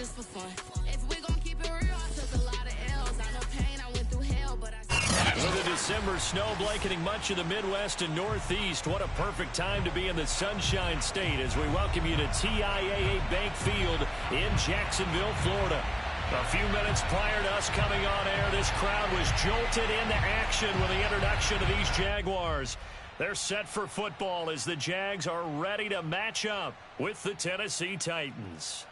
just for fun. If we're gonna keep it real, I took a lot of L's. I know pain, I went through hell, but With a December snow blanketing much of the Midwest and Northeast, what a perfect time to be in the Sunshine State as we welcome you to TIAA Bank Field in Jacksonville, Florida. A few minutes prior to us coming on air, this crowd was jolted into action with the introduction of these Jaguars. They're set for football as the Jags are ready to match up with the Tennessee Titans.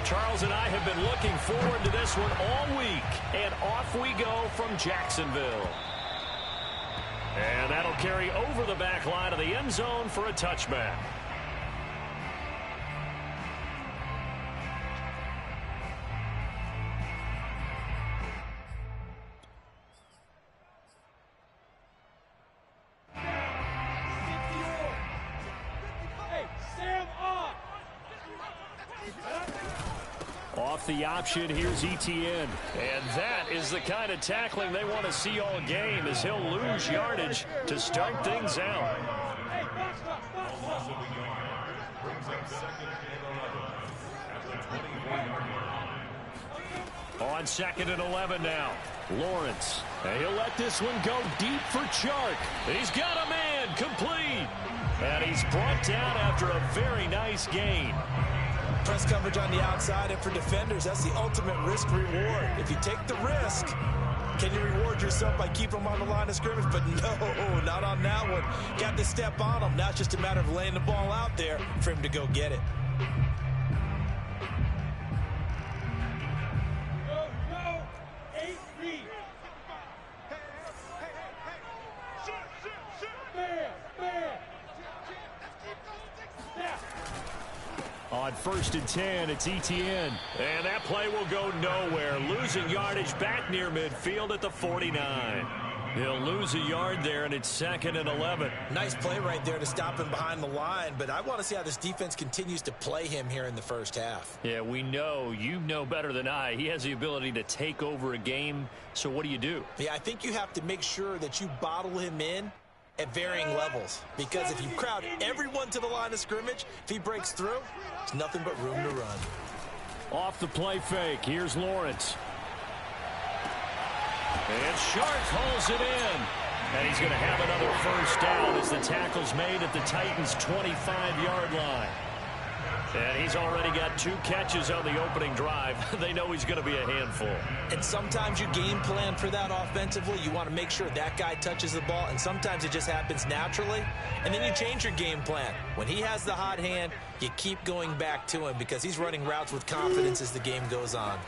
Charles and I have been looking forward to this one all week, and off we go from Jacksonville. And that'll carry over the back line of the end zone for a touchback. Off the option, here's Etienne. And that is the kind of tackling they want to see all game as he'll lose yardage to start things out. On 2nd and 11 now. Lawrence. And he'll let this one go deep for Chark. He's got a man complete. And he's brought down after a very nice gain. Press coverage on the outside, and for defenders, that's the ultimate risk-reward. If you take the risk, can you reward yourself by keeping them on the line of scrimmage? But no, not on that one. Got to step on them. Now it's just a matter of laying the ball out there for him to go get it. Go, 8-3. On 1st and 10, it's Etienne. And that play will go nowhere. Losing yardage back near midfield at the 49. He'll lose a yard there, and it's 2nd and 11. Nice play right there to stop him behind the line, but I want to see how this defense continues to play him here in the first half. Yeah, we know. You know better than I. He has the ability to take over a game, so what do? Yeah, I think you have to make sure that you bottle him in at varying levels, because if you crowd everyone to the line of scrimmage, if he breaks through, there's nothing but room to run. Off the play fake, here's Lawrence. And Shark hauls it in. And he's going to have another first down as the tackle's made at the Titans' 25-yard line. And he's already got 2 catches on the opening drive. They know he's going to be a handful. And sometimes you game plan for that offensively. You want to make sure that guy touches the ball, and sometimes it just happens naturally. And then you change your game plan. When he has the hot hand, you keep going back to him because he's running routes with confidence as the game goes on.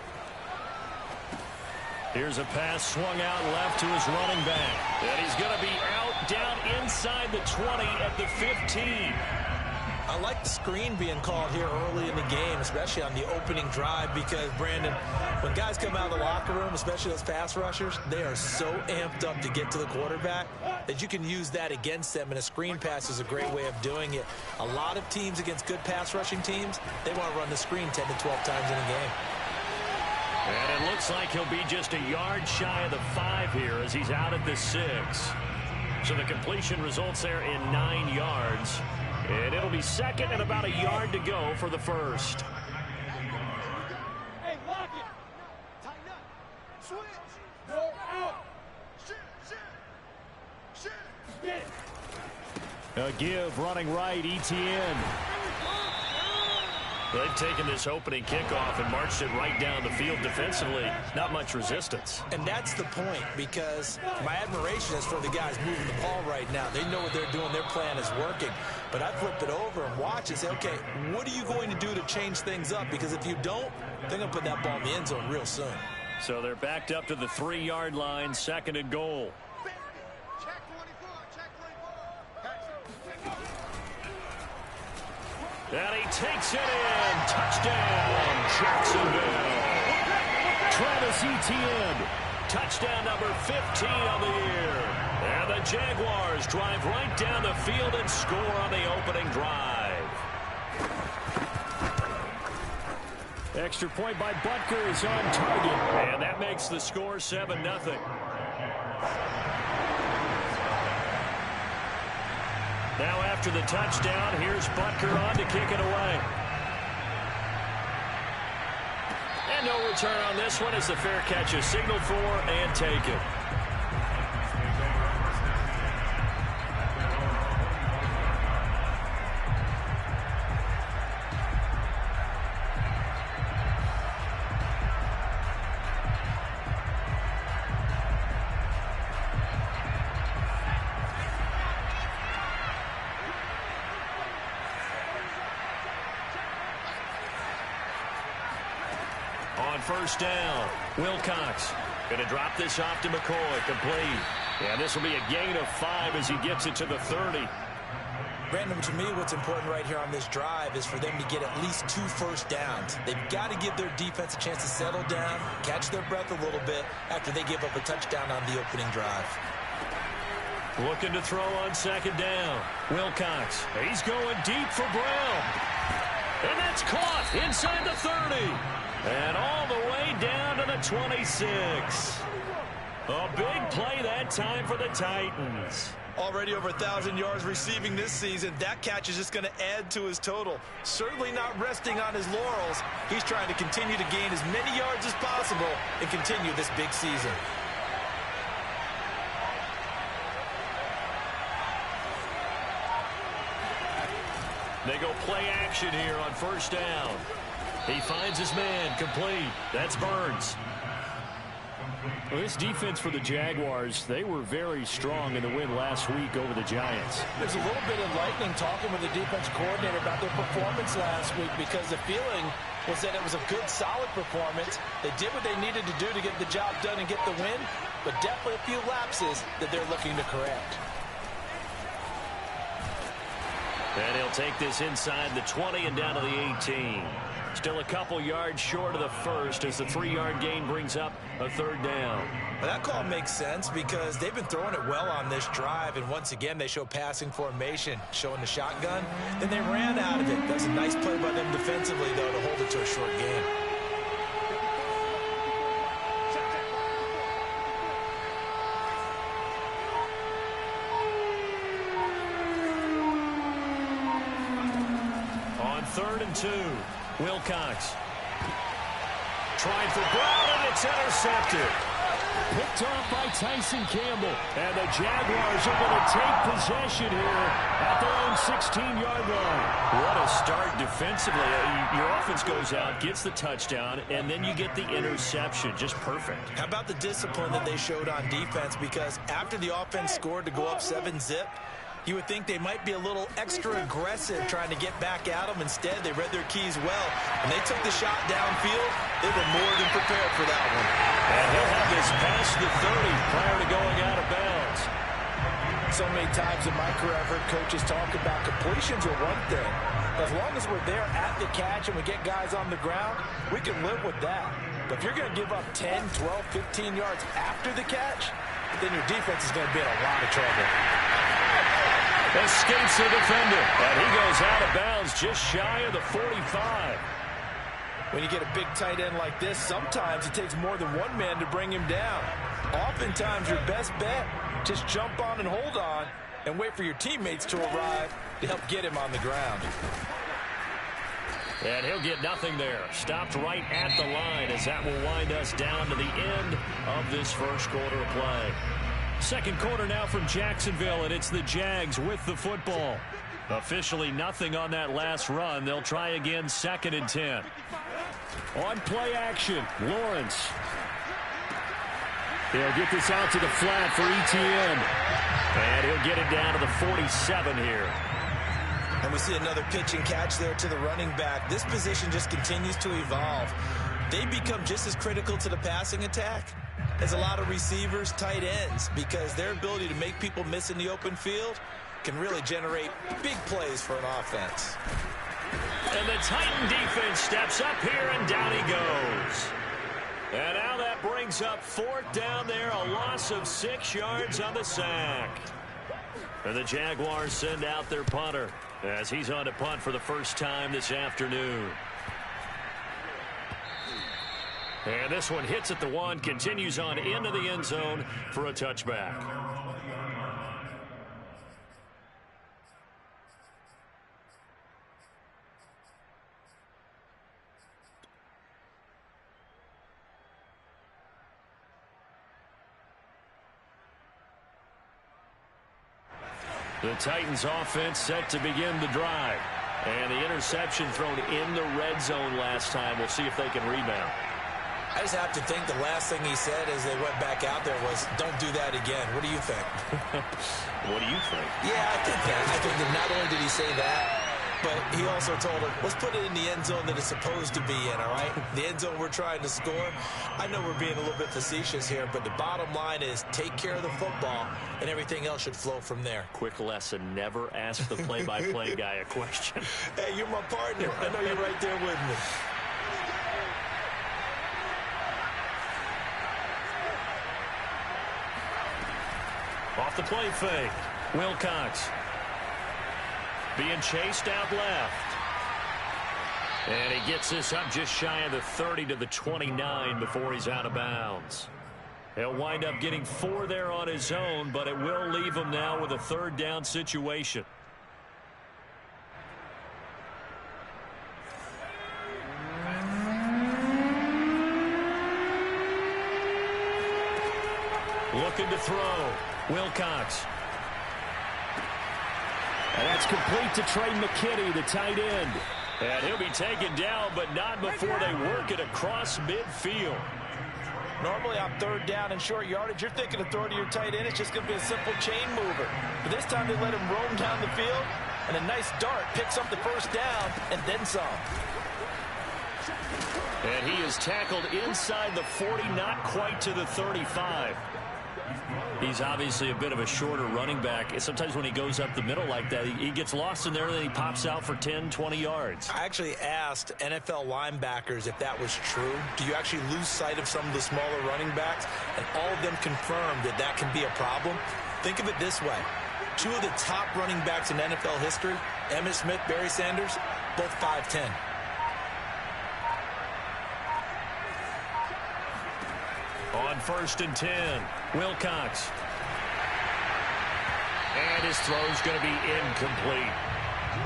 Here's a pass swung out left to his running back. And he's going to be out down inside the 20 at the 15. I like the screen being called here early in the game, especially on the opening drive, because, Brandon, when guys come out of the locker room, especially those pass rushers, they are so amped up to get to the quarterback that you can use that against them, and a screen pass is a great way of doing it. A lot of teams against good pass rushing teams, they want to run the screen 10 to 12 times in a game. And it looks like he'll be just a yard shy of the 5 here as he's out at the 6. So the completion results there in 9 yards. And it'll be 2nd and about a yard to go for the first. Hey, lock it. Tighten up. Switch. Go out. Shit. Get it. A give running right, Etienne. They've taken this opening kickoff and marched it right down the field defensively. Not much resistance. And that's the point, because my admiration is for the guys moving the ball right now. They know what they're doing. Their plan is working. But I flip it over and watch and say, okay, what are you going to do to change things up? Because if you don't, they're going to put that ball in the end zone real soon. So they're backed up to the 3-yard line, 2nd and goal. And he takes it in. Touchdown, Jacksonville. Travis Etienne. Touchdown number 15 on the year. And the Jaguars drive right down the field and score on the opening drive. Extra point by Butker is on target. And that makes the score 7-0. Now after the touchdown, here's Butker on to kick it away. And no return on this one as the fair catch is signaled for and taken. On first down, Wilcox going to drop this off to McCoy, complete. Yeah, this will be a gain of 5 as he gets it to the 30. Brandon, to me, what's important right here on this drive is for them to get at least 2 first downs. They've got to give their defense a chance to settle down, catch their breath a little bit after they give up a touchdown on the opening drive. Looking to throw on second down. Wilcox, he's going deep for Brown. And that's caught inside the 30. And all the way down to the 26. A big play that time for the Titans. Already over 1,000 yards receiving this season. That catch is just going to add to his total. Certainly not resting on his laurels. He's trying to continue to gain as many yards as possible and continue this big season. They go play action here on first down. He finds his man, complete. That's Burns. Well, this defense for the Jaguars, they were very strong in the win last week over the Giants. There's a little bit of lightning talking with the defense coordinator about their performance last week because the feeling was that it was a good, solid performance. They did what they needed to do to get the job done and get the win, but definitely a few lapses that they're looking to correct. And he'll take this inside the 20 and down to the 18. Still a couple yards short of the first as the 3-yard gain brings up a third down. Well, that call makes sense because they've been throwing it well on this drive, and once again they show passing formation, showing the shotgun. Then they ran out of it. That's a nice play by them defensively, though, to hold it to a short gain. On 3rd and 2. Wilcox trying for Brown, and it's intercepted. Picked off by Tyson Campbell. And the Jaguars are going to take possession here at their own 16-yard line. What a start defensively. Your offense goes out, gets the touchdown, and then you get the interception. Just perfect. How about the discipline that they showed on defense? Because after the offense scored to go up 7-zip, you would think they might be a little extra aggressive trying to get back at them. Instead, they read their keys well. When they took the shot downfield, they were more than prepared for that one. And he'll have this past the 30 prior to going out of bounds. So many times in my career, I've heard coaches talk about completions are one thing. As long as we're there at the catch and we get guys on the ground, we can live with that. But if you're going to give up 10, 12, 15 yards after the catch, then your defense is going to be in a lot of trouble. Escapes the defender, and he goes out of bounds just shy of the 45. When you get a big tight end like this, sometimes it takes more than one man to bring him down. Oftentimes, your best bet, just jump on and hold on and wait for your teammates to arrive to help get him on the ground. And he'll get nothing there. Stopped right at the line as that will wind us down to the end of this first quarter of play. Second quarter now from Jacksonville, and it's the Jags with the football. Officially nothing on that last run. They'll try again 2nd and 10. On play action, Lawrence. He'll get this out to the flat for Etienne. And he'll get it down to the 47 here. And we see another pitch and catch there to the running back. This position just continues to evolve. They become just as critical to the passing attack as a lot of receivers, tight ends, because their ability to make people miss in the open field can really generate big plays for an offense. And the Titan defense steps up here, and down he goes. And now that brings up 4th down there, a loss of 6 yards on the sack. And the Jaguars send out their punter as he's on to punt for the first time this afternoon. And this one hits at the 1, continues on into the end zone for a touchback. The Titans offense set to begin the drive. And the interception thrown in the red zone last time. We'll see if they can rebound. I just have to think the last thing he said as they went back out there was, don't do that again. What do you think? What do you think? Yeah, I think that. I think that not only did he say that, but he also told him, let's put it in the end zone that it's supposed to be in, all right? The end zone we're trying to score. I know we're being a little bit facetious here, but the bottom line is take care of the football, and everything else should flow from there. Quick lesson, never ask the play-by-play guy a question. Hey, you're my partner. I know you're right there with me. Off the play fake. Wilcox being chased out left. And he gets this up just shy of the 30 to the 29 before he's out of bounds. He'll wind up getting 4 there on his own, but it will leave him now with a third down situation. Looking to throw. Wilcox. And that's complete to Trey McKinney, the tight end. And he'll be taken down, but not before they work it across midfield. Normally on third down and short yardage, you're thinking of throwing to your tight end. It's just going to be a simple chain mover. But this time they let him roam down the field, and a nice dart picks up the first down and then some. And he is tackled inside the 40, not quite to the 35. He's obviously a bit of a shorter running back. Sometimes when he goes up the middle like that, he gets lost in there, and then he pops out for 10, 20 yards. I actually asked NFL linebackers if that was true. Do you actually lose sight of some of the smaller running backs? And all of them confirmed that that can be a problem. Think of it this way. 2 of the top running backs in NFL history, Emmitt Smith, Barry Sanders, both 5'10". On 1st and 10, Wilcox. And his throw's going to be incomplete.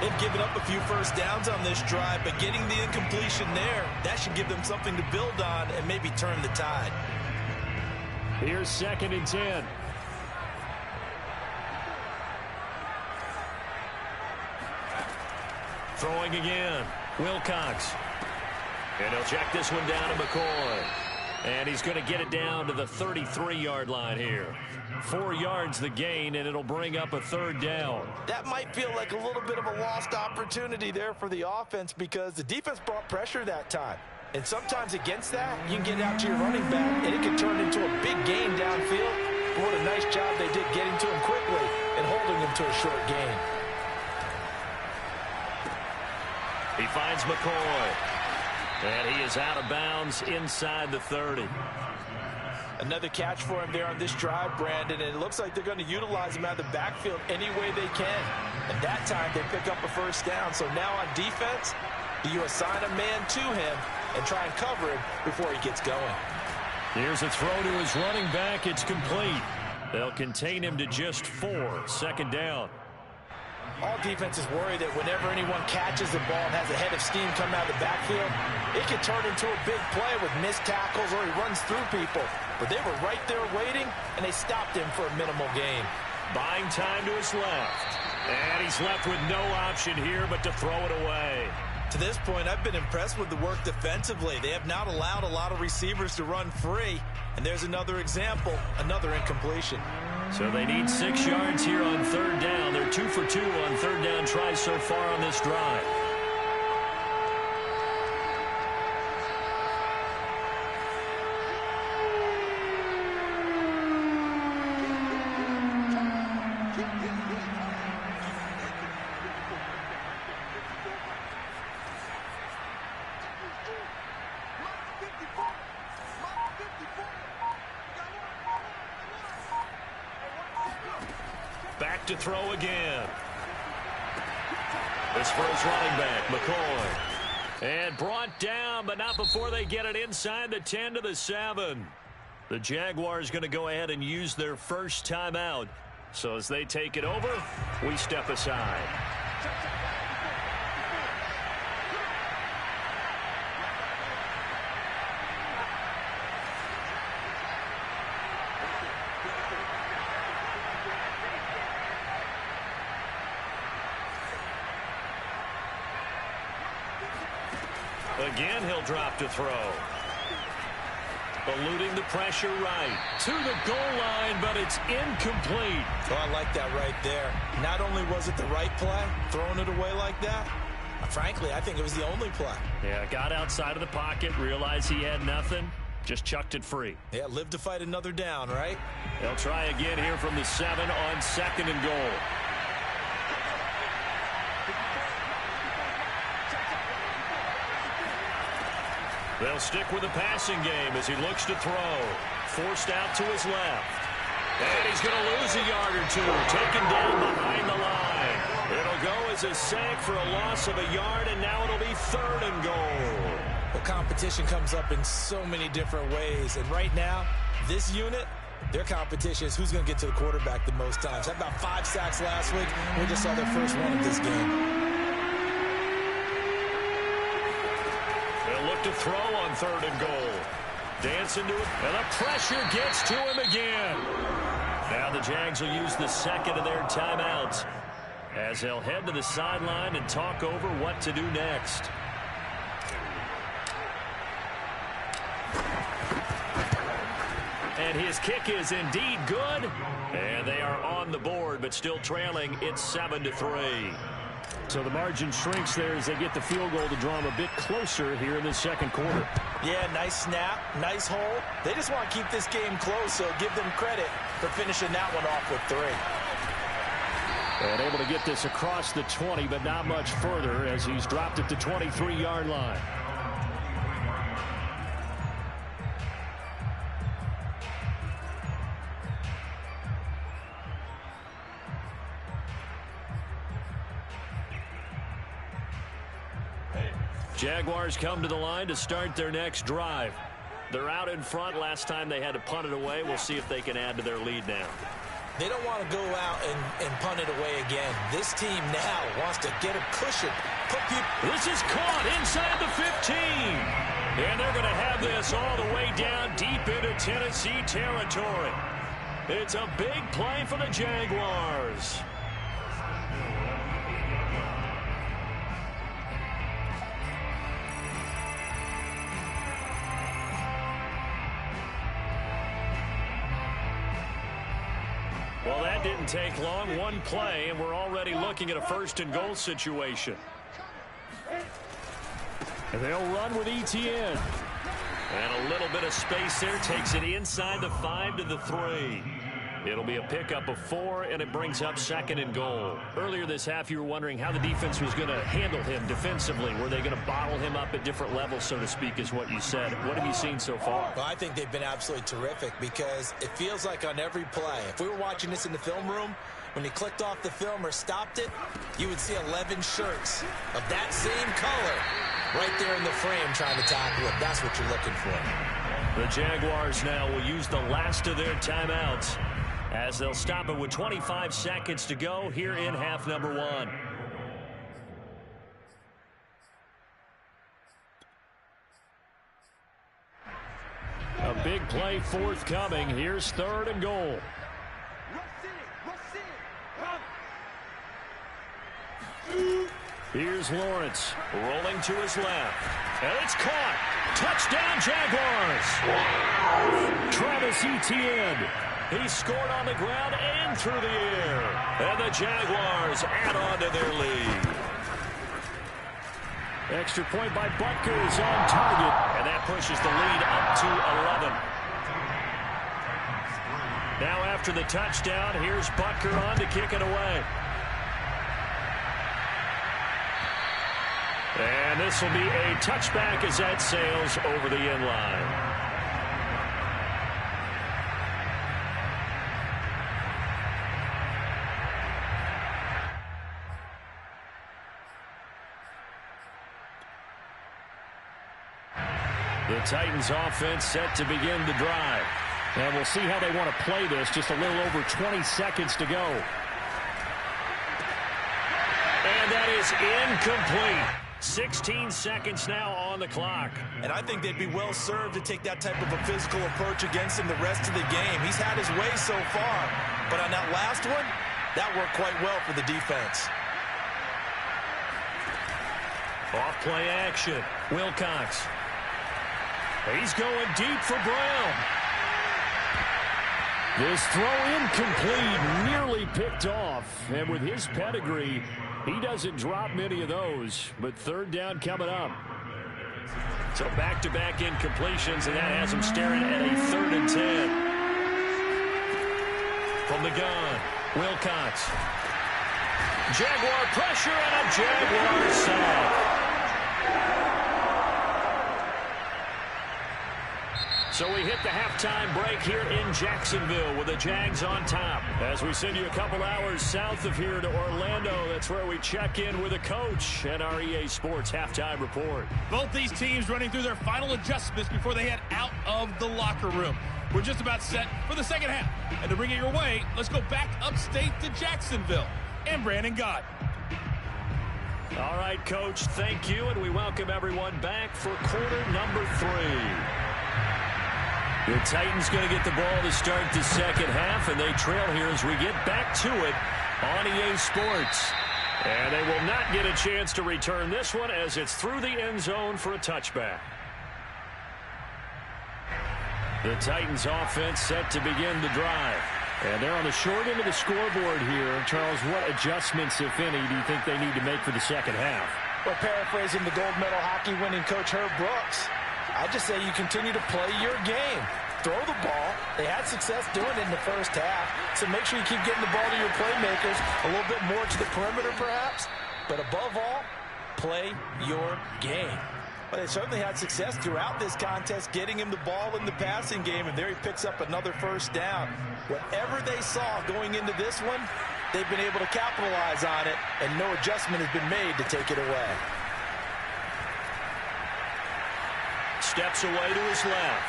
They've given up a few first downs on this drive, but getting the incompletion there, that should give them something to build on and maybe turn the tide. Here's 2nd and 10. Throwing again. Wilcox. And he'll check this one down to McCoy. And he's going to get it down to the 33-yard line here. 4 yards the gain, and it'll bring up a third down. That might feel like a little bit of a lost opportunity there for the offense because the defense brought pressure that time. And sometimes against that, you can get out to your running back, and it can turn into a big gain downfield. But what a nice job they did getting to him quickly and holding him to a short gain. He finds McCoy. And he is out of bounds inside the 30. Another catch for him there on this drive, Brandon, and it looks like they're going to utilize him out of the backfield any way they can. And that time they pick up a first down. So now on defense, do you assign a man to him and try and cover him before he gets going? Here's a throw to his running back. It's complete. They'll contain him to just 4. 2nd down. All defenses worry that whenever anyone catches the ball and has a head of steam come out of the backfield, it can turn into a big play with missed tackles or he runs through people. But they were right there waiting, and they stopped him for a minimal gain. Buying time to his left. And he's left with no option here but to throw it away. To this point, I've been impressed with the work defensively. They have not allowed a lot of receivers to run free. And there's another example, another incompletion. So they need 6 yards here on 3rd down. They're 2 for 2 on 3rd down tries so far on this drive. Back to throw again. This for his running back, McCoy. And brought down, but not before they get it inside the 10 to the 7. The Jaguars going to go ahead and use their first timeout. So as they take it over, we step aside. Again, he'll drop to throw. Eluding the pressure right. To the goal line, but it's incomplete. Oh, I like that right there. Not only was it the right play, throwing it away like that, frankly, I think it was the only play. Yeah, got outside of the pocket, realized he had nothing, just chucked it free. Yeah, live to fight another down, right? They'll try again here from the 7 on 2nd and goal. They'll stick with the passing game as he looks to throw. Forced out to his left. And he's going to lose a yard or two. Taken down behind the line. It'll go as a sack for a loss of a yard, and now it'll be 3rd and goal. Well, competition comes up in so many different ways. And right now, this unit, their competition is who's going to get to the quarterback the most times. Had about 5 sacks last week. We just saw their first one of this game. To throw on 3rd and goal. Dance into it, and the pressure gets to him again. Now the Jags will use the 2nd of their timeouts as they'll head to the sideline and talk over what to do next. And his kick is indeed good. And they are on the board, but still trailing. It's 7-3. So the margin shrinks there as they get the field goal to draw them a bit closer here in the 2nd quarter. Yeah, nice snap, nice hole. They just want to keep this game close, so give them credit for finishing that one off with 3. And able to get this across the 20, but not much further as he's dropped at the 23-yard line. Jaguars come to the line to start their next drive. They're out in front. Last time they had to punt it away. We'll see if they can add to their lead now. They don't want to go out and punt it away again. This team now wants to get a cushion. This is caught inside the 15. And they're going to have this all the way down deep into Tennessee territory. It's a big play for the Jaguars. Well, that didn't take long. One play, and we're already looking at a 1st and goal situation. And they'll run with ETN. And a little bit of space there. Takes it inside the 5 to the 3. It'll be a pickup of 4, and it brings up 2nd and goal. Earlier this half, you were wondering how the defense was going to handle him defensively. Were they going to bottle him up at different levels, so to speak, is what you said. What have you seen so far? Well, I think they've been absolutely terrific because it feels like on every play, if we were watching this in the film room, when he clicked off the film or stopped it, you would see 11 shirts of that same color right there in the frame trying to tackle it. That's what you're looking for. The Jaguars now will use the last of their timeouts as they'll stop it with 25 seconds to go here in half number 1. A big play forthcoming. Here's 3rd and goal. Here's Lawrence rolling to his left. And it's caught. Touchdown, Jaguars. Travis Etienne. He scored on the ground and through the air. And the Jaguars add on to their lead. Extra point by Butker is on target. And that pushes the lead up to 11. Now after the touchdown, here's Butker on to kick it away. And this will be a touchback as that sails over the end line. The Titans offense set to begin the drive. And we'll see how they want to play this. Just a little over 20 seconds to go. And that is incomplete. 16 seconds now on the clock. And I think they'd be well served to take that type of a physical approach against him the rest of the game. He's had his way so far, but on that last one, that worked quite well for the defense. Off play action. Wilcox. He's going deep for Brown. This throw incomplete, nearly picked off. And with his pedigree, he doesn't drop many of those. But third down coming up. So back-to-back incompletions, and that has him staring at a 3rd and 10. From the gun, Wilcox. Jaguar pressure and a Jaguar sack. So we hit the halftime break here in Jacksonville with the Jags on top. As we send you a couple hours south of here to Orlando, that's where we check in with a coach and our EA Sports halftime report. Both these teams running through their final adjustments before they head out of the locker room. We're just about set for the second half. And to bring it your way, let's go back upstate to Jacksonville. And Brandon Gott. All right, Coach, thank you, and we welcome everyone back for quarter number 3. The Titans going to get the ball to start the second half, and they trail here as we get back to it on EA Sports. And they will not get a chance to return this one as it's through the end zone for a touchback. The Titans offense set to begin the drive. And they're on the short end of the scoreboard here. Charles, what adjustments, if any, do you think they need to make for the second half? Well, paraphrasing the gold medal hockey winning coach Herb Brooks, I just say you continue to play your game. Throw the ball. They had success doing it in the first half, so make sure you keep getting the ball to your playmakers, a little bit more to the perimeter perhaps, but above all, play your game. Well, they certainly had success throughout this contest, getting him the ball in the passing game, and there he picks up another first down. Whatever they saw going into this one, they've been able to capitalize on it, and no adjustment has been made to take it away. Steps away to his left.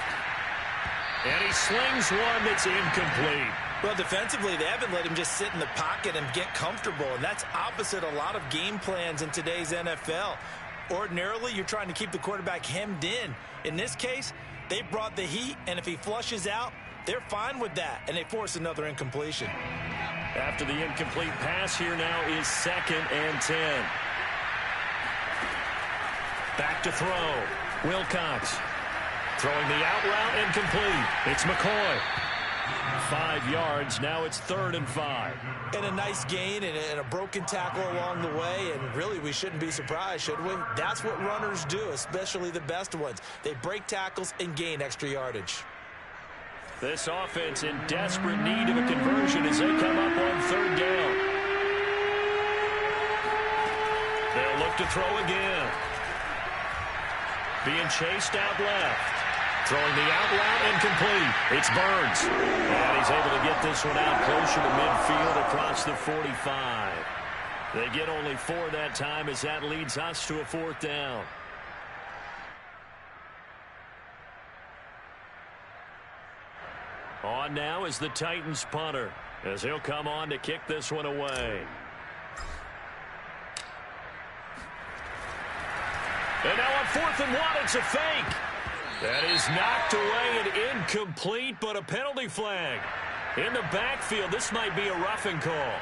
And he slings one that's incomplete. Well, defensively, they haven't let him just sit in the pocket and get comfortable, and that's opposite a lot of game plans in today's NFL. Ordinarily, you're trying to keep the quarterback hemmed in. In this case, they brought the heat, and if he flushes out, they're fine with that, and they force another incompletion. After the incomplete pass, here now is 2nd and 10. Back to throw. Wilcox throwing the out route incomplete. It's McCoy. 5 yards. Now it's 3rd and 5. And a nice gain and a broken tackle along the way. And really, we shouldn't be surprised, should we? That's what runners do, especially the best ones. They break tackles and gain extra yardage. This offense in desperate need of a conversion as they come up on 3rd down. They'll look to throw again. Being chased out left. Throwing the out route incomplete. It's Burns. And he's able to get this one out closer to midfield across the 45. They get only 4 that time as that leads us to a 4th down. On now is the Titans punter as he'll come on to kick this one away. And now on 4th and 1, it's a fake. That is knocked away and incomplete, but a penalty flag. In the backfield, this might be a roughing call.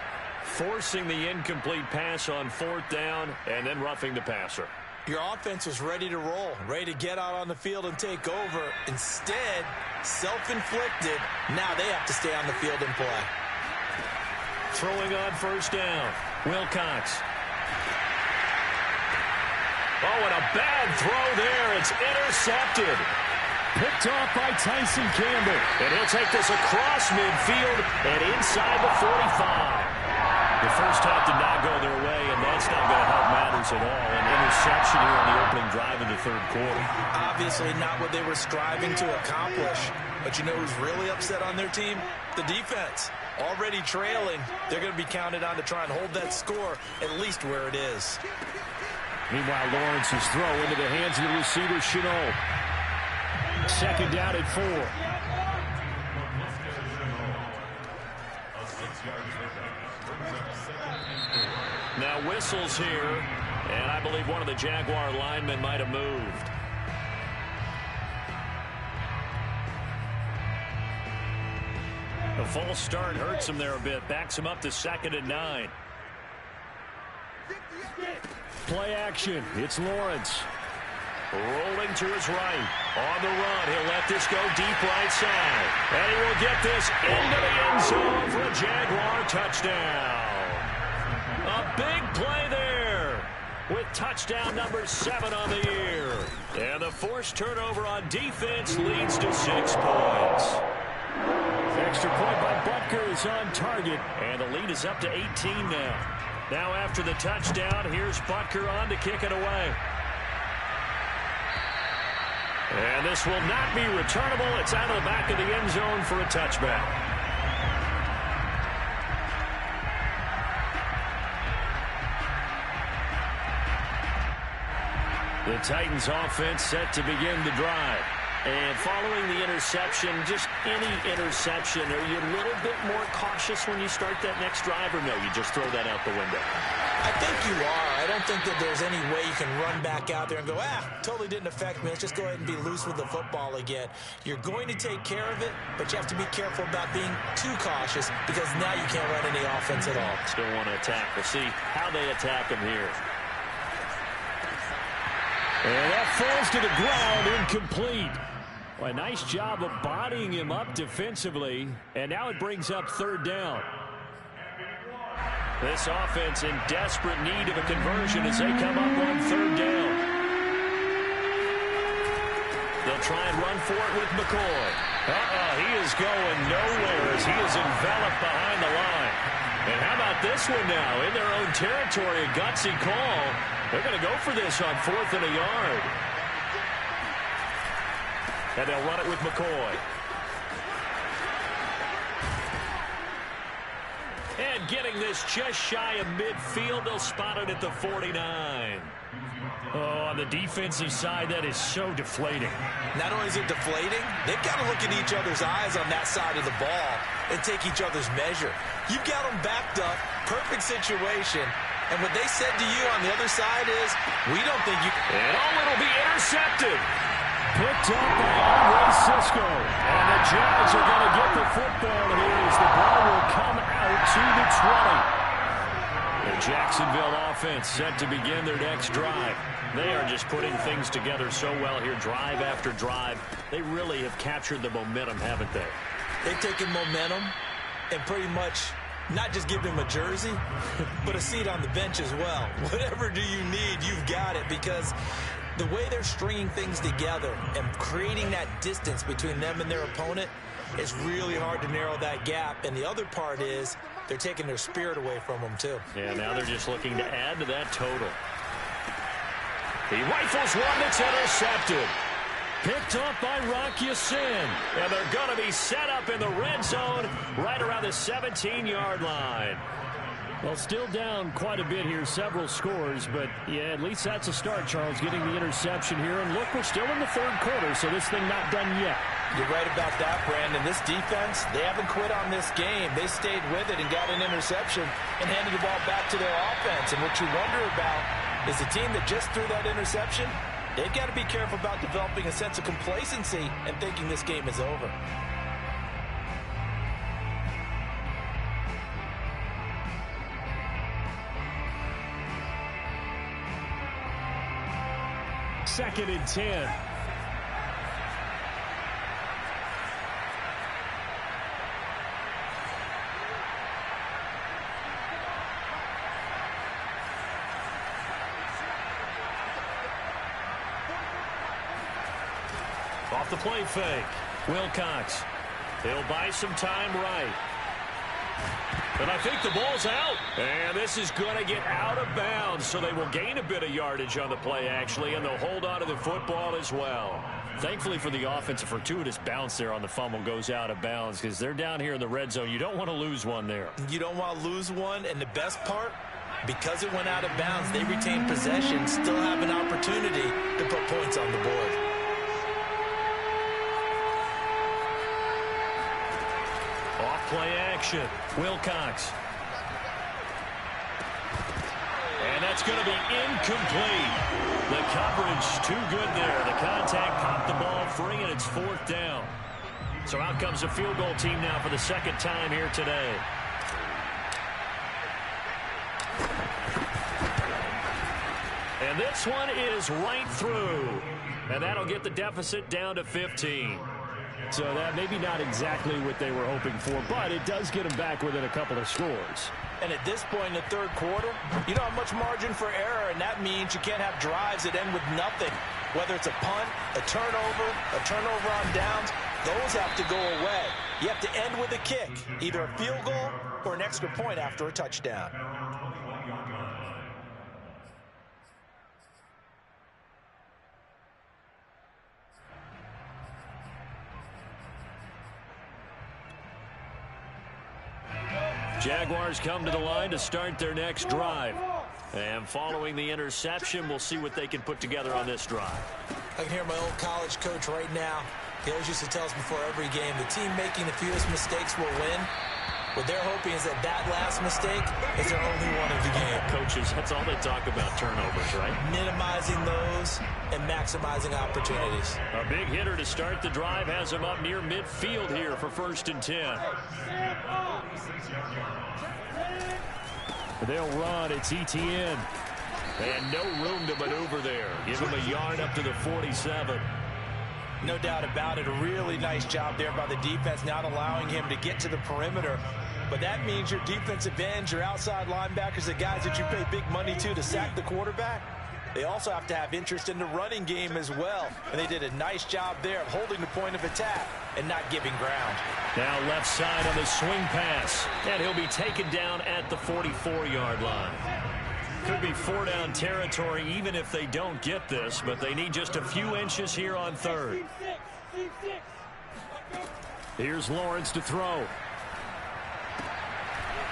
Forcing the incomplete pass on 4th down and then roughing the passer. Your offense was ready to roll, ready to get out on the field and take over. Instead, self-inflicted. Now they have to stay on the field and play. Throwing on 1st down, Wilcox. Oh, and a bad throw there. It's intercepted. Picked off by Tyson Campbell. And he'll take this across midfield and inside the 45. The first half did not go their way, and that's not going to help matters at all. An interception here on the opening drive of the 3rd quarter. Obviously not what they were striving to accomplish. But you know who's really upset on their team? The defense. Already trailing, they're going to be counted on to try and hold that score at least where it is. Meanwhile, Lawrence's throw into the hands of the receiver, Chenault. Second down at 4. Now whistles here, and I believe one of the Jaguar linemen might have moved. A false start hurts him there a bit. Backs him up to 2nd and 9. Play action. It's Lawrence. Rolling to his right. On the run. He'll let this go deep right side. And he will get this into the end zone for a Jaguar touchdown. A big play there with touchdown number 7 on the year. And the forced turnover on defense leads to 6 points. Extra point by Butker is on target. And the lead is up to 18 now. Now after the touchdown, here's Butker on to kick it away. And this will not be returnable. It's out of the back of the end zone for a touchback. The Titans offense set to begin the drive. And following the interception, just any interception, are you a little bit more cautious when you start that next drive, or no, you just throw that out the window? I think you are. I don't think that there's any way you can run back out there and go, totally didn't affect me. Let's just go ahead and be loose with the football again. You're going to take care of it, but you have to be careful about being too cautious because now you can't run any offense at all. Still want to attack. We'll see how they attack him here. And that falls to the ground, incomplete. Well, a nice job of bodying him up defensively, and now it brings up 3rd down. This offense in desperate need of a conversion as they come up on 3rd down. They'll try and run for it with McCoy. He is going nowhere as he is enveloped behind the line. And how about this one now? In their own territory, a gutsy call. They're going to go for this on 4th and a yard. And they'll run it with McCoy. And getting this just shy of midfield, they'll spot it at the 49. Oh, on the defensive side, that is so deflating. Not only is it deflating, they've got to look in each other's eyes on that side of the ball and take each other's measure. You've got them backed up, perfect situation, and what they said to you on the other side is, we don't think you... And it'll be intercepted. Picked up by Andre Cisco. And the Jags are going to get the football here as the ball will come out to the 20. The Jacksonville offense set to begin their next drive. They are just putting things together so well here, drive after drive. They really have captured the momentum, haven't they? They've taken momentum and pretty much not just give him a jersey, but a seat on the bench as well. Whatever do you need, you've got it, because the way they're stringing things together and creating that distance between them and their opponent, it's really hard to narrow that gap. And the other part is they're taking their spirit away from them, too. Yeah, now they're just looking to add to that total. He rifles one that's intercepted. Picked up by Rock Ya-Sin. And they're going to be set up in the red zone right around the 17-yard line. Well, still down quite a bit here, several scores, but yeah, at least that's a start, Charles, getting the interception here. And look, we're still in the 3rd quarter, so this thing not done yet. You're right about that, Brandon. This defense, they haven't quit on this game. They stayed with it and got an interception and handed the ball back to their offense. And what you wonder about is the team that just threw that interception, they've got to be careful about developing a sense of complacency and thinking this game is over. Second and 10. Off the play fake. Wilcox. He'll buy some time right. And I think the ball's out. And this is going to get out of bounds, so they will gain a bit of yardage on the play, actually, and they'll hold on to the football as well. Thankfully for the offense, a fortuitous bounce there on the fumble goes out of bounds because they're down here in the red zone. You don't want to lose one there. You don't want to lose one, and the best part, because it went out of bounds, they retain possession, still have an opportunity to put points on the board. Play action. Wilcox. And that's going to be incomplete. The coverage too good there. The contact popped the ball free, and it's 4th down. So out comes a field goal team now for the second time here today. And this one is right through. And that'll get the deficit down to 15. So that maybe not exactly what they were hoping for, but it does get them back within a couple of scores. And at this point in the third quarter, you don't have much margin for error, and that means you can't have drives that end with nothing. Whether it's a punt, a turnover on downs, those have to go away. You have to end with a kick, either a field goal or an extra point after a touchdown. Jaguars come to the line to start their next drive. And following the interception, we'll see what they can put together on this drive. I can hear my old college coach right now. He always used to tell us before every game, the team making the fewest mistakes will win. What they're hoping is that last mistake is their only one of the game. Coaches, that's all they talk about, turnovers, right? Minimizing those and maximizing opportunities. A big hitter to start the drive has him up near midfield here for 1st and 10. They'll run. It's ETN. And no room to maneuver there. Give him a yard up to the 47. No doubt about it. A really nice job there by the defense, not allowing him to get to the perimeter. But that means your defensive ends, your outside linebackers, the guys that you pay big money to sack the quarterback, they also have to have interest in the running game as well. And they did a nice job there of holding the point of attack and not giving ground. Now left side on the swing pass. And he'll be taken down at the 44-yard line. Could be 4-down territory even if they don't get this, but they need just a few inches here on 3rd. Here's Lawrence to throw.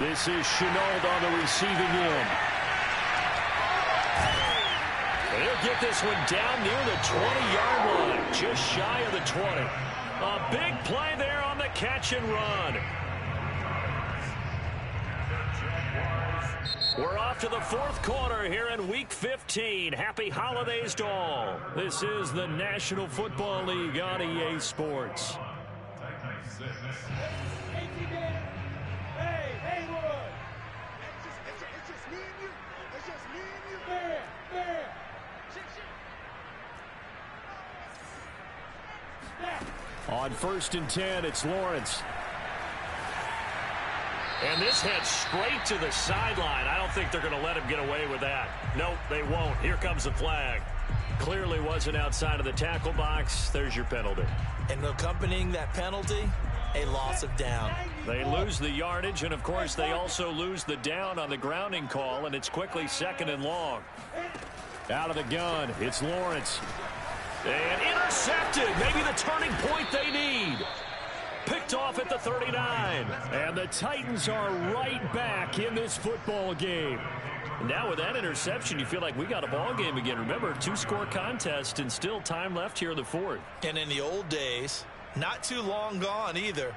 This is Chenault on the receiving end. They'll get this one down near the 20-yard line, just shy of the 20. A big play there on the catch and run. We're off to the 4th quarter here in Week 15. Happy holidays to all. This is the National Football League on EA Sports. On 1st and 10, it's Lawrence. And this heads straight to the sideline. I don't think they're going to let him get away with that. Nope, they won't. Here comes the flag. Clearly wasn't outside of the tackle box. There's your penalty. And accompanying that penalty, a loss of down. They lose the yardage, and of course they also lose the down on the grounding call, and it's quickly 2nd and long. Out of the gun, it's Lawrence. And intercepted. Maybe the turning point they need. Picked off at the 39. And the Titans are right back in this football game. Now with that interception, you feel like we got a ball game again. Remember, 2-score contest and still time left here in the 4th. And in the old days, not too long gone either.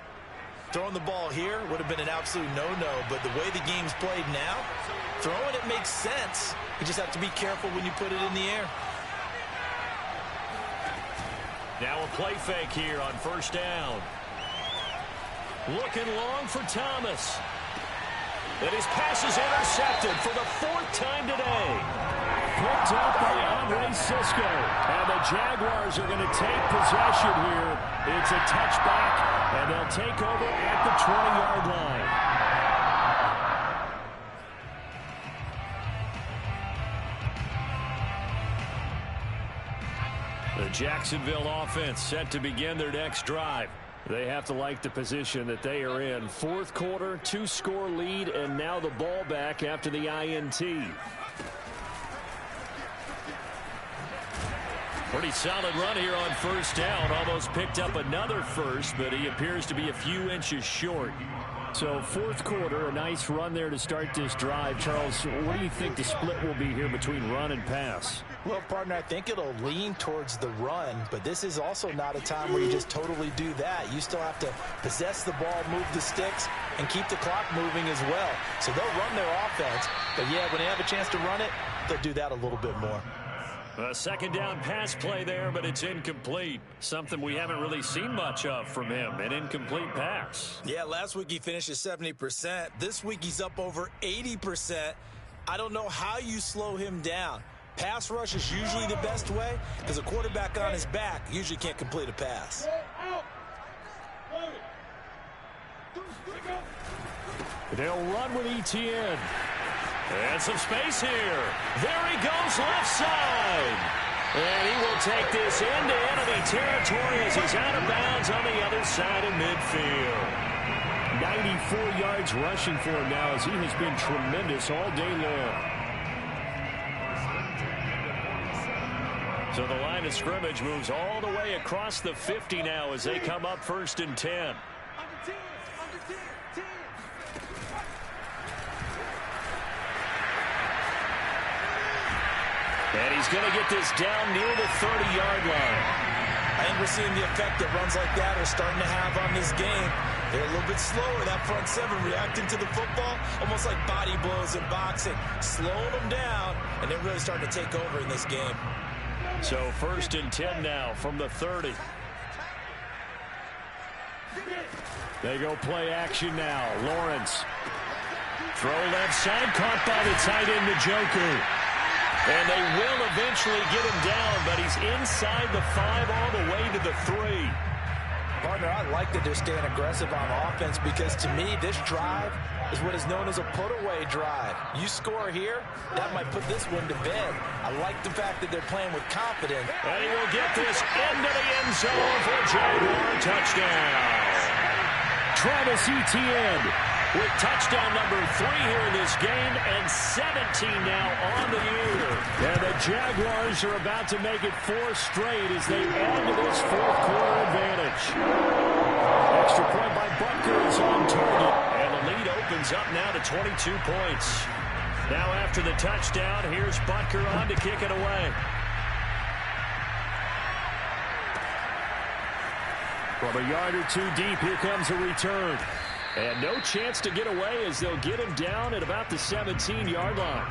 Throwing the ball here would have been an absolute no-no, but the way the game's played now, throwing it makes sense. You just have to be careful when you put it in the air. Now a play fake here on 1st down. Looking long for Thomas. And his pass is intercepted for the 4th time today. Picked up by Andre Cisco. And the Jaguars are going to take possession here. It's a touchback, and they'll take over at the 20-yard line. The Jacksonville offense set to begin their next drive. They have to like the position that they are in. 4th quarter, 2-score lead, and now the ball back after the INT. Pretty solid run here on 1st down. Almost picked up another first, but he appears to be a few inches short. So 4th quarter, a nice run there to start this drive. Charles, what do you think the split will be here between run and pass? Well, partner, I think it'll lean towards the run, but this is also not a time where you just totally do that. You still have to possess the ball, move the sticks, and keep the clock moving as well. So they'll run their offense, but yeah, when they have a chance to run it, they'll do that a little bit more. A second down pass play there, but it's incomplete. Something we haven't really seen much of from him, an incomplete pass. Yeah, last week he finished at 70%. This week he's up over 80%. I don't know how you slow him down. Pass rush is usually the best way because a quarterback on his back usually can't complete a pass. They'll run with ETN. And some space here. There he goes left side. And he will take this into enemy territory as he's out of bounds on the other side of midfield. 94 yards rushing for him now as he has been tremendous all day long. So the line of scrimmage moves all the way across the 50 now as they come up 1st and 10. And he's going to get this down near the 30-yard line. I think we're seeing the effect that runs like that are starting to have on this game. They're a little bit slower, that front seven, reacting to the football, almost like body blows in boxing, slowing them down, and they're really starting to take over in this game. So 1st and 10 now from the 30. They go play action now. Lawrence. Throw left side, caught by the tight end, Njoku. And they will eventually get him down, but he's inside the 5 all the way to the 3. Partner, I like that they're staying aggressive on offense because to me, this drive is what is known as a put-away drive. You score here, that might put this one to bed. I like the fact that they're playing with confidence. And he will get this into the end zone for a Jaguar touchdown. Travis Etienne with touchdown number 3 here in this game and 17 now on the year. And the Jaguars are about to make it 4 straight as they add to this 4th quarter advantage. Extra point by Butker is on target. And the lead opens up now to 22 points. Now after the touchdown, here's Butker on to kick it away. From a yard or 2 deep, here comes a return. And no chance to get away as they'll get him down at about the 17-yard line.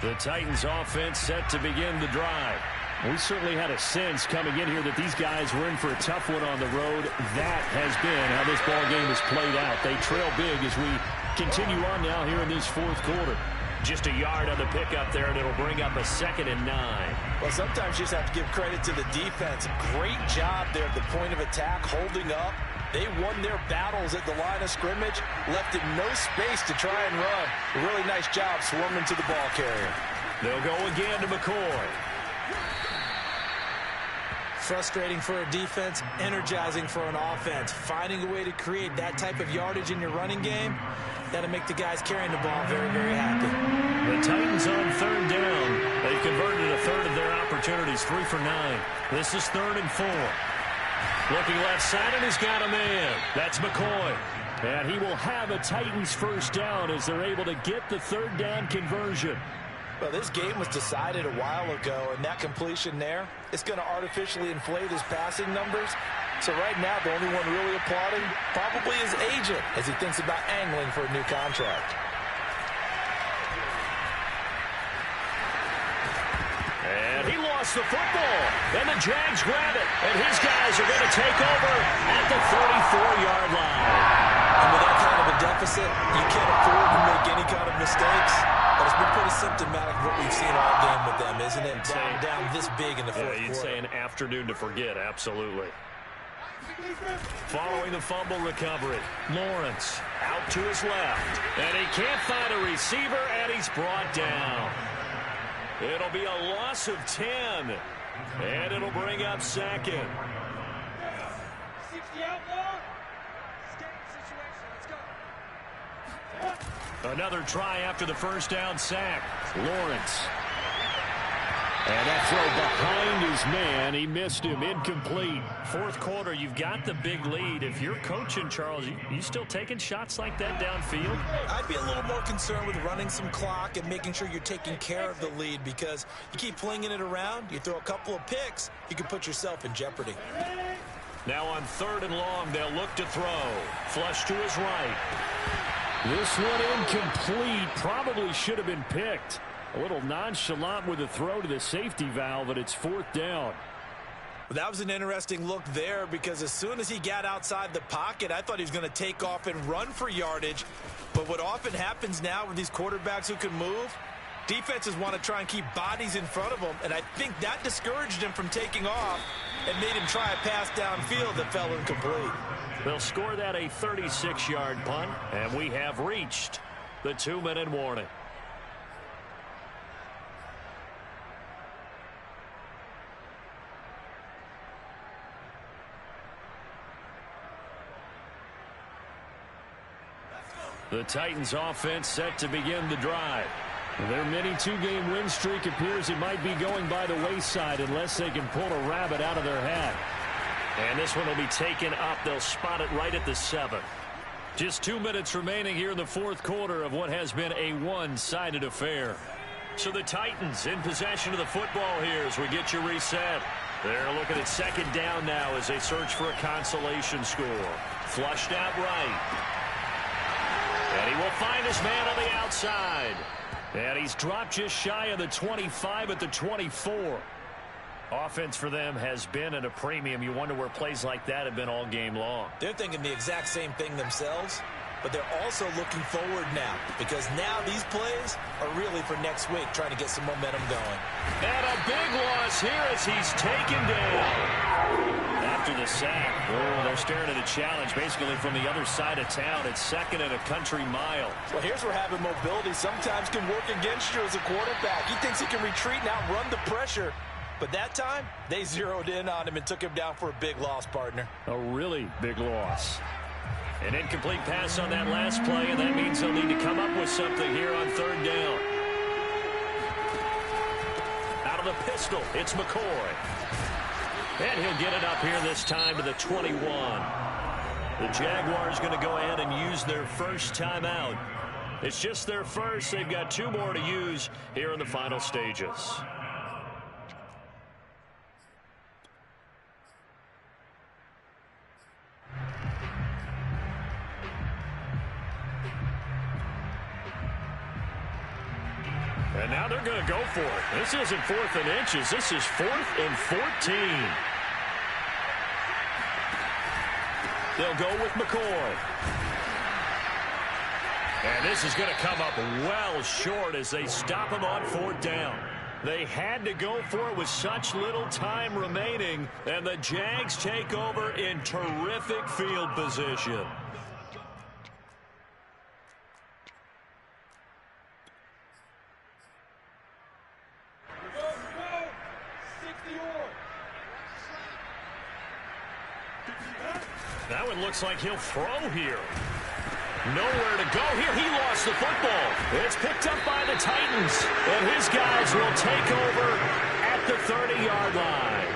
The Titans offense set to begin the drive. We certainly had a sense coming in here that these guys were in for a tough one on the road. That has been how this ball game has played out. They trail big as we continue on now here in this 4th quarter. Just a yard on the pickup there, and it'll bring up a 2nd and 9. Well, sometimes you just have to give credit to the defense. Great job there at the point of attack, holding up. They won their battles at the line of scrimmage, left him no space to try and run. A really nice job swarming to the ball carrier. They'll go again to McCoy. Frustrating for a defense, energizing for an offense. Finding a way to create that type of yardage in your running game, that'll make the guys carrying the ball very, very happy. The Titans on 3rd down. They've converted a 1/3 of their opportunities, 3 for 9. This is 3rd and 4. Looking left side, and he's got a man. That's McCoy. And he will have a Titans 1st down as they're able to get the 3rd down conversion. Well, this game was decided a while ago, and that completion there is going to artificially inflate his passing numbers. So right now, the only one really applauding probably his agent as he thinks about angling for a new contract. And he lost the football. And the Jags grab it. And his guys are going to take over at the 34-yard line. And with that kind of a deficit, you can't afford to make any kind of mistakes. But it's been pretty symptomatic of what we've seen all game with them, isn't it? Down this big in the 4th quarter. You'd say an afternoon to forget, absolutely. Following the fumble recovery, Lawrence out to his left. And he can't find a receiver, and he's brought down. It'll be a loss of 10. And it'll bring up 2nd. 60 outlaw. Situation. Let's go. Another try after the 1st down sack. Lawrence. And that throw behind his man, he missed him, incomplete. Fourth quarter, you've got the big lead. If you're coaching, Charles, you still taking shots like that downfield? I'd be a little more concerned with running some clock and making sure you're taking care of the lead, because you keep flinging it around, you throw a couple of picks, you can put yourself in jeopardy. Now on 3rd and long, they'll look to throw. Flush to his right. This one incomplete. Probably should have been picked. A little nonchalant with a throw to the safety valve, and it's 4th down. That was an interesting look there, because as soon as he got outside the pocket, I thought he was going to take off and run for yardage. But what often happens now with these quarterbacks who can move, defenses want to try and keep bodies in front of them, and I think that discouraged him from taking off and made him try a pass downfield that fell incomplete. They'll score that a 36-yard punt, and we have reached the 2-minute warning. The Titans offense set to begin the drive. Their mini 2-game win streak appears it might be going by the wayside unless they can pull a rabbit out of their hat. And this one will be taken up. They'll spot it right at the 7. Just 2 minutes remaining here in the fourth quarter of what has been a one-sided affair. So the Titans in possession of the football here as we get you reset. They're looking at 2nd down now as they search for a consolation score. Flushed out right. And he will find his man on the outside. And he's dropped just shy of the 25 at the 24. Offense for them has been at a premium. You wonder where plays like that have been all game long. They're thinking the exact same thing themselves, but they're also looking forward now, because now these plays are really for next week, trying to get some momentum going. And a big loss here as he's taken down. After the sack, they're staring at a challenge basically from the other side of town. It's 2nd and a country mile. Well, here's where having mobility sometimes can work against you as a quarterback. He thinks he can retreat and outrun the pressure. But that time, they zeroed in on him and took him down for a big loss, partner. A really big loss. An incomplete pass on that last play, and that means they'll need to come up with something here on 3rd down. Out of the pistol, it's McCoy. And he'll get it up here this time to the 21. The Jaguars going to go ahead and use their first timeout. It's just their first. They've got 2 more to use here in the final stages. And now they're going to go for it. This isn't 4th and inches. This is 4th and 14. They'll go with McCoy. And this is going to come up well short as they stop him on 4th down. They had to go for it with such little time remaining, and the Jags take over in terrific field position. That one looks like he'll throw here. Nowhere to go here. He lost the football. It's picked up by the Titans. And his guys will take over at the 30-yard line.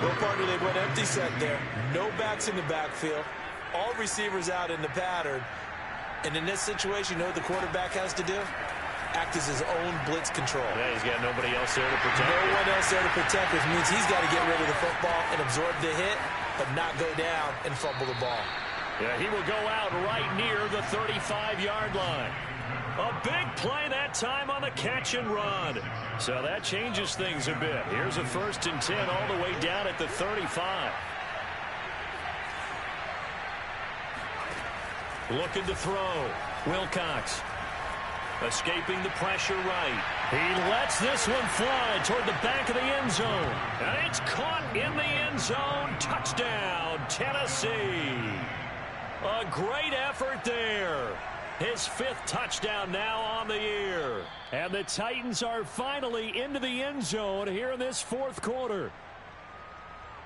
Well, partner, they went empty set there. No backs in the backfield. All receivers out in the pattern. And in this situation, you know what the quarterback has to do? Act as his own blitz control. Yeah, he's got nobody else there to protect him. No one else there to protect, which means he's got to get rid of the football and absorb the hit, but not go down and fumble the ball. Yeah, he will go out right near the 35-yard line. A big play that time on the catch and run. So that changes things a bit. Here's a 1st and 10 all the way down at the 35. Looking to throw. Wilcox. Escaping the pressure right. He lets this one fly toward the back of the end zone. And it's caught in the end zone. Touchdown, Tennessee. A great effort there. His 5th touchdown now on the year. And the Titans are finally into the end zone here in this 4th quarter.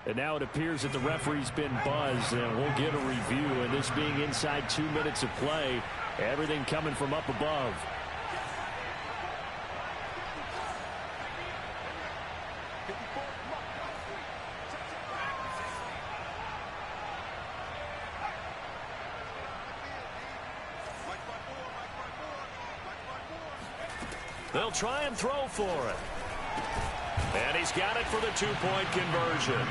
And now it appears that the referee's been buzzed, and we'll get a review. And this being inside 2 minutes of play, everything coming from up above. try and throw for it. And he's got it for the two-point conversion.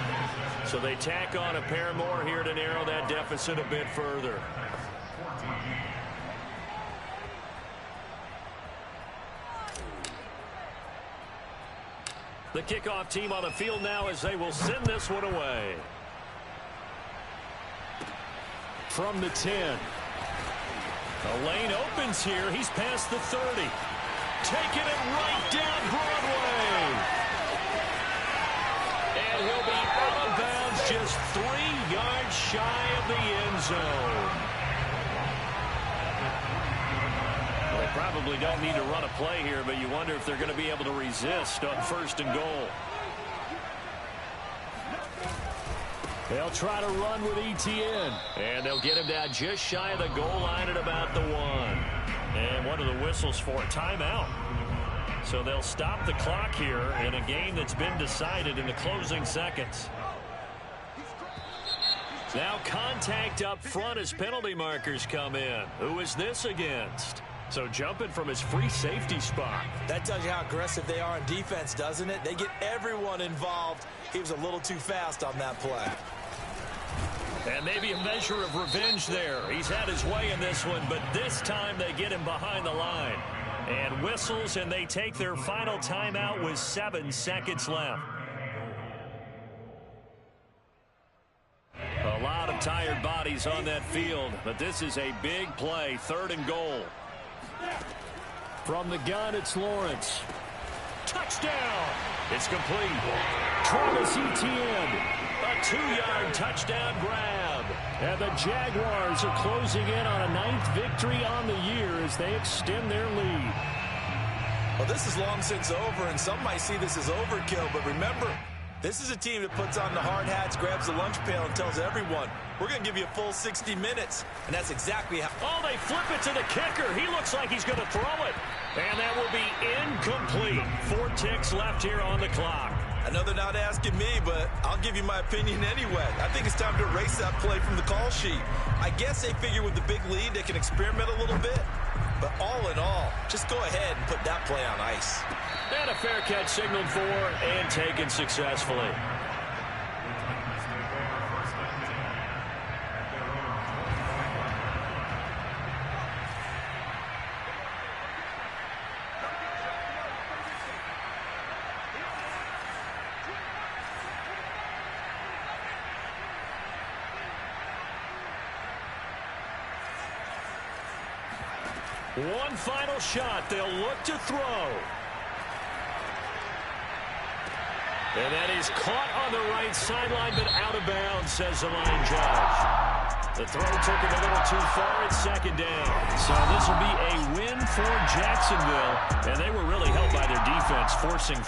So they tack on a pair more here to narrow that deficit a bit further. The kickoff team on the field now as they will send this one away. From the 10. The lane opens here. He's past the 30. Taking it right down Broadway. And he'll be out of bounds just 3 yards shy of the end zone. Well, they probably don't need to run a play here, but you wonder if they're going to be able to resist on 1st and goal. They'll try to run with ETN. And they'll get him down just shy of the goal line at about the 1. And what are the whistles for? Timeout. So they'll stop the clock here in a game that's been decided in the closing seconds. Now contact up front as penalty markers come in. Who is this against? So jumping from his free safety spot. That tells you how aggressive they are on defense, doesn't it? They get everyone involved. He was a little too fast on that play. And maybe a measure of revenge there. He's had his way in this one, but this time they get him behind the line. And whistles, and they take their final timeout with 7 seconds left. A lot of tired bodies on that field, but this is a big play, 3rd and goal. From the gun, it's Lawrence. Touchdown! It's complete. Travis Etienne. A 2-yard touchdown grab. And the Jaguars are closing in on a 9th victory on the year as they extend their lead. Well, this is long since over, and some might see this as overkill, but remember, this is a team that puts on the hard hats, grabs the lunch pail, and tells everyone, we're going to give you a full 60 minutes. And that's exactly how... Oh, they flip it to the kicker. He looks like he's going to throw it. And that will be incomplete. 4 ticks left here on the clock. I know they're not asking me, but I'll give you my opinion anyway. I think it's time to erase that play from the call sheet. I guess they figure with the big lead, they can experiment a little bit. But all in all, just go ahead and put that play on ice. And a fair catch signaled for and taken successfully. One final shot. They'll look to throw. And that is caught on the right sideline, but out of bounds, says the line judge. The throw took him a little too far at 2nd down. So this will be a win for Jacksonville. And they were really helped by their defense, forcing